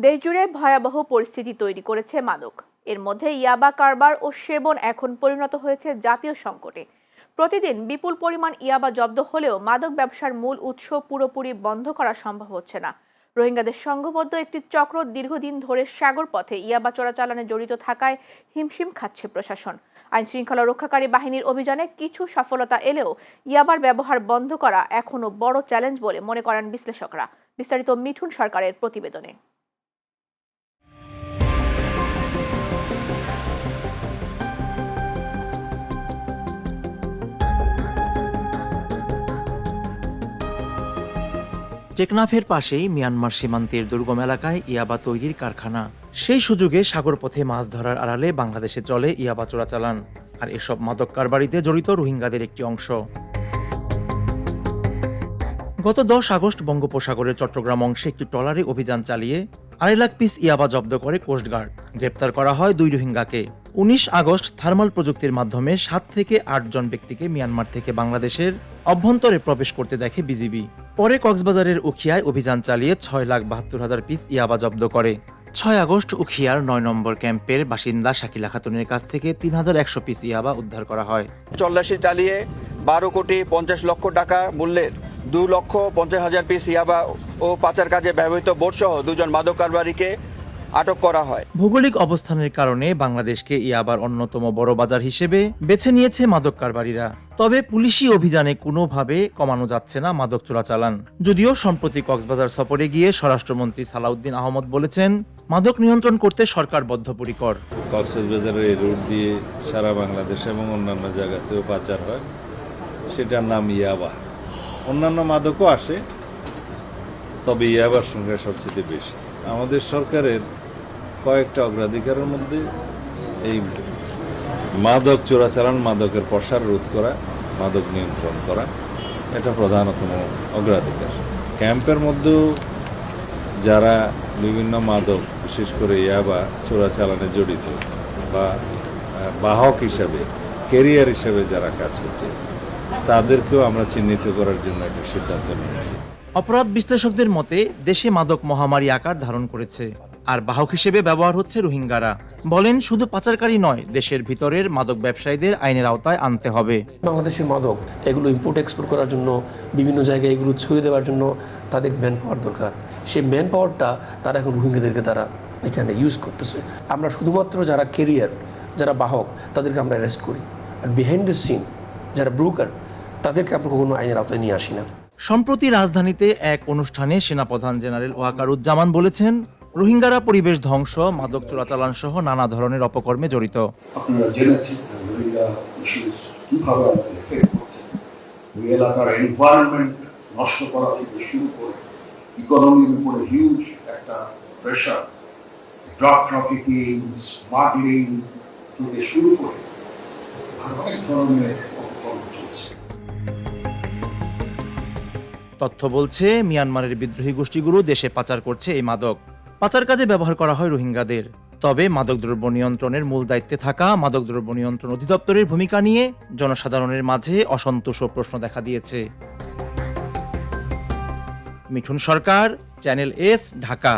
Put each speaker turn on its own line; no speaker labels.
দেশজুড়ে ভয়াবহ পরিস্থিতি তৈরি করেছে মাদক। এর মধ্যে ইয়াবা কারবার ও সেবন এখন পরিণত হয়েছে জাতীয় সংকটে। প্রতিদিন বিপুল পরিমাণ ইয়াবা জব্দ হলেও মাদক ব্যবসার মূল উৎস পুরোপুরি বন্ধ করা সম্ভব হচ্ছে না। রোহিঙ্গাদের সংঘবদ্ধ একটি চক্র দীর্ঘদিন ধরে সাগর পথে ইয়াবা চোরাচালানে জড়িত থাকায় হিমশিম খাচ্ছে প্রশাসন। আইন শৃঙ্খলা রক্ষাকারী বাহিনীর অভিযানে কিছু সফলতা এলেও ইয়াবার ব্যবহার বন্ধ করা এখনো বড় চ্যালেঞ্জ বলে মনে করেন বিশ্লেষকরা। বিস্তারিত মিঠুন সরকারের প্রতিবেদনে।
টেকনাফের পাশেই মিয়ানমার সীমান্তের দুর্গম এলাকায় ইয়াবা তৈরির কারখানা। সেই সুযোগে সাগরপথে মাছ ধরার আড়ালে বাংলাদেশে চলে ইয়াবা চোরাচালান। আর এসব মাদক কারবারিতে জড়িত রোহিঙ্গাদের একটি অংশ। গত 10 আগস্ট বঙ্গোপসাগরের চট্টগ্রাম অংশে একটি ট্রলারে অভিযান চালিয়ে 2.5 লাখ পিস ইয়াবা জব্দ করে কোস্টগার্ড। গ্রেপ্তার করা হয় 2 রোহিঙ্গাকে। 19 আগস্ট থার্মাল প্রযুক্তির মাধ্যমে 7 থেকে 8 জন ব্যক্তিকে মিয়ানমার থেকে বাংলাদেশের অভ্যন্তরে প্রবেশ করতে দেখে বিজিবি। পরে কক্সবাজারের উখিয়ায় অভিযান চালিয়ে 6,72,000 পিস ইয়াবা জব্দ করে। 6 আগস্ট উখিয়ার 9 নম্বর ক্যাম্পের বাসিন্দা শাকিলা খাতুনের কাছ থেকে 3,100 পিস ইয়াবা উদ্ধার করা হয়।
তল্লাশি চালিয়ে 12,50,00,000 টাকা মূল্যের 2,50,000 পিস ইয়াবা ও পাচার কাজে ব্যবহৃত বোটসহ 2 জন মাদক কারবারিকে আটক করা হয়।
ভৌগোলিক অবস্থানের কারণে বাংলাদেশকে ইয়াবার অন্যতম বড় বাজার হিসেবে বেছে নিয়েছে মাদক কারবারিরা। তবে পুলিশি অভিযানে কোনোভাবে কমানো যাচ্ছে না মাদক চোরাচালান। যদিও সম্প্রতি কক্সবাজার সফরে গিয়ে স্বরাষ্ট্রমন্ত্রী সালাউদ্দিন আহমদ বলেছেন, মাদক নিয়ন্ত্রণ করতে সরকার বদ্ধপরিকর।
কক্সবাজারের এই রুট দিয়ে সারা বাংলাদেশ এবং অন্যান্য জায়গাতেও পাচার হয়, সেটার নাম ইয়াবা। অন্যান্য মাদকও আসে, তবে ইয়াবার সংখ্যা সবচেয়ে বেশি। আমাদের সরকারের কয়েকটা অগ্রাধিকারের মধ্যে এই মাদক চোরাচালান, মাদকের প্রসার রোধ করা, মাদক নিয়ন্ত্রণ করা, এটা প্রধানতম অগ্রাধিকার। ক্যাম্পের মধ্যেও যারা বিভিন্ন মাদক, বিশেষ করে ইয়াবা চোরাচালানে জড়িত বা বাহক হিসাবে, ক্যারিয়ার হিসাবে যারা কাজ করছে, তাদেরকেও আমরা চিহ্নিত করার জন্য একটা সিদ্ধান্ত নিয়েছি।
অপরাধ বিশ্লেষকদের মতে দেশে মাদক মহামারী আকার ধারণ করেছে, আর বাহক হিসেবে ব্যবহার হচ্ছে রোহিঙ্গারা। বলেন, শুধু পাচারকারী নয়, দেশের ভিতরের মাদক ব্যবসায়ীদের আইনের আওতায় আনতে হবে।
বাংলাদেশের মাদক এগুলো ইম্পোর্ট এক্সপোর্ট করার জন্য, বিভিন্ন জায়গায় এগুলো ছড়িয়ে দেওয়ার জন্য তাদের ম্যান পাওয়ার দরকার। সেই ম্যান পাওয়ারটা তারা এখন রোহিঙ্গাদেরকে তারা এখানে ইউজ করতেছে। আমরা শুধুমাত্র যারা ক্যারিয়ার, যারা বাহক, তাদেরকে আমরা অ্যারেস্ট করি। আর বিহাইন্ড দ্য সিন যারা ব্রোকার, তাদেরকে আমরা কখনো আইনের আওতায় নিয়ে আসি না।
সম্প্রতি রাজধানীতে এক অনুষ্ঠানে সেনাপ্রধান জেনারেল ওয়াকারুজ্জামান বলেছেন, রোহিঙ্গারা পরিবেশ ধ্বংস, মাদক চোরাচালান সহ নানা ধরনের অপকর্মে জড়িত।
আপনারা জেনেছেন রোহিঙ্গা ইস্যুস কিভাবে আমাদের এফেক্ট করছে। ওই এলাকার এনভায়রনমেন্ট নষ্ট করা থেকে শুরু করে ইকোনমির উপরে হিউজ একটা প্রেশার, ড্রাগ ট্রাফিকিং, স্মাগলিং থেকে শুরু করে অনেক ধরনের অপকর্ম চলছে।
তথ্য বলছে, মিয়ানমারের বিদ্রোহী গোষ্ঠীগুলো দেশে পাচার করছে এই মাদক। পাচার কাজে ব্যবহার করা হয় রোহিঙ্গাদের। তবে মাদকদ্রব্য নিয়ন্ত্রণের মূল দায়িত্বে থাকা মাদকদ্রব্য নিয়ন্ত্রণ অধিদপ্তরের ভূমিকা নিয়ে জনসাধারণের মাঝে অসন্তোষ ও প্রশ্ন দেখা দিয়েছে। মিঠুন সরকার, চ্যানেল এস, ঢাকা।